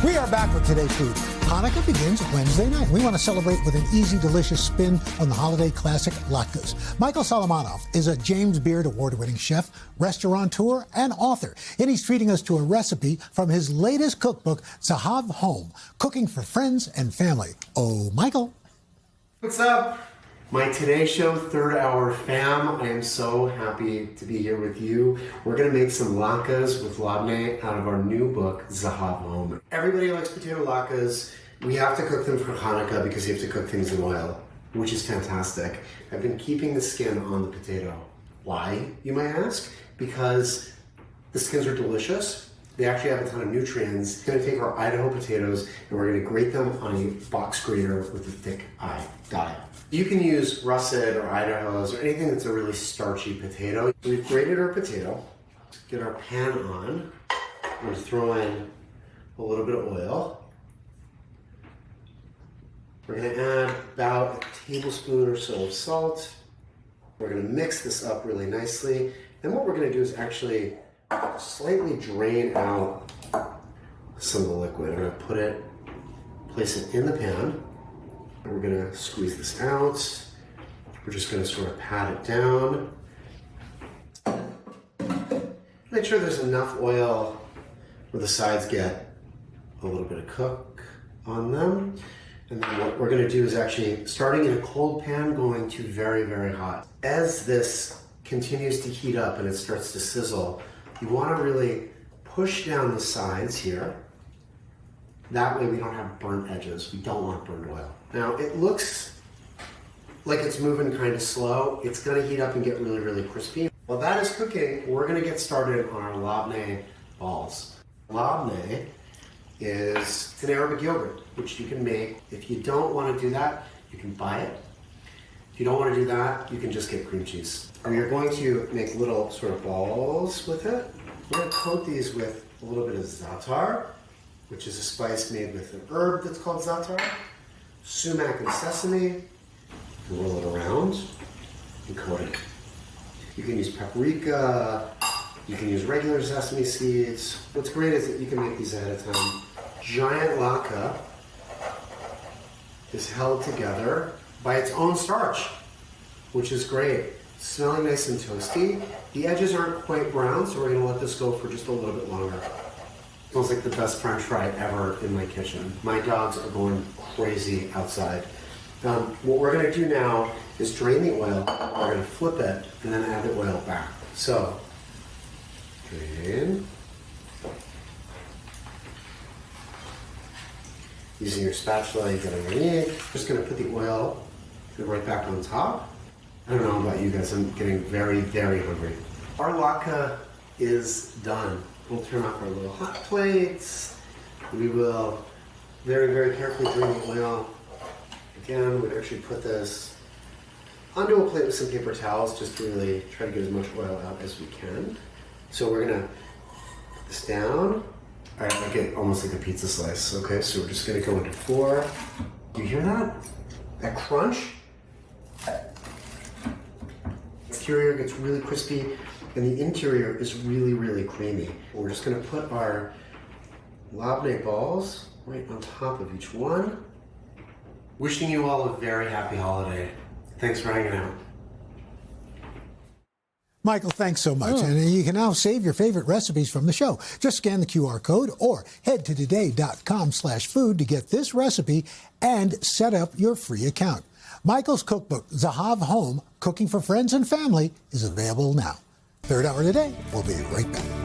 We are back with today's food. Hanukkah begins Wednesday night. We want to celebrate with an easy, delicious spin on the holiday classic latkes. Michael Solomonov is a James Beard award-winning chef, restaurateur, and author. And he's treating us to a recipe from his latest cookbook, Zahav Home, Cooking for Friends and Family. Oh, Michael. What's up? My Today Show third hour fam, I am so happy to be here with you. We're gonna make some latkas with labneh out of our new book, Zahav Home. Everybody likes potato latkas. We have to cook them for Hanukkah because you have to cook things in oil, which is fantastic. I've been keeping the skin on the potato. Why, you might ask? Because the skins are delicious. They actually have a ton of nutrients. We're gonna take our Idaho potatoes and we're gonna grate them on a box grater with a thick die. You can use russet or Idaho's or anything that's a really starchy potato. So we've grated our potato. Get our pan on. We're gonna throw in a little bit of oil. We're gonna add about a tablespoon or so of salt. We're gonna mix this up really nicely. And what we're gonna do is actually slightly drain out some of the liquid. I'm gonna place it in the pan. And we're gonna squeeze this out. We're just gonna sort of pat it down. Make sure there's enough oil where the sides get a little bit of cook on them. And then what we're gonna do is actually, starting in a cold pan, going to very, very hot. As this continues to heat up and it starts to sizzle, you wanna really push down the sides here. That way we don't have burnt edges. We don't want burnt oil. Now it looks like it's moving kind of slow. It's gonna heat up and get really, really crispy. While that is cooking, we're gonna get started on our labneh balls. Labneh is an Arabic yogurt, which you can make. If you don't wanna do that, you can buy it. If you don't wanna do that, you can just get cream cheese. And you're going to make little sort of balls with it. We're gonna coat these with a little bit of za'atar, which is a spice made with an herb that's called za'atar, sumac and sesame, and roll it around and coat it. You can use paprika, you can use regular sesame seeds. What's great is that you can make these ahead of time. Giant latke is held together by its own starch, which is great. Smelling nice and toasty. The edges aren't quite brown, so we're gonna let this go for just a little bit longer. Smells like the best French fry ever in my kitchen. My dogs are going crazy outside. What we're gonna do now is drain the oil, we're gonna flip it, and then add the oil back. So, drain. Using your spatula, you get underneath. Just gonna put the oil right back on top. I don't know about you guys, I'm getting very, very hungry. Our latke is done. We'll turn off our little hot plates. We will very, very carefully drain the oil. Again, we'd actually put this onto a plate with some paper towels just to really try to get as much oil out as we can. So we're gonna put this down. All right, I get almost like a pizza slice. Okay, so we're just gonna go into 4. You hear that? That crunch? Exterior gets really crispy and the interior is really, really creamy. We're just gonna put our labneh balls right on top of each one. Wishing you all a very happy holiday. Thanks for hanging out. Michael, thanks so much. And you can now save your favorite recipes from the show. Just scan the QR code or head to today.com/food to get this recipe and set up your free account. Michael's cookbook, Zahav Home, Cooking for Friends and Family, is available now. Third Hour Today. We'll be right back.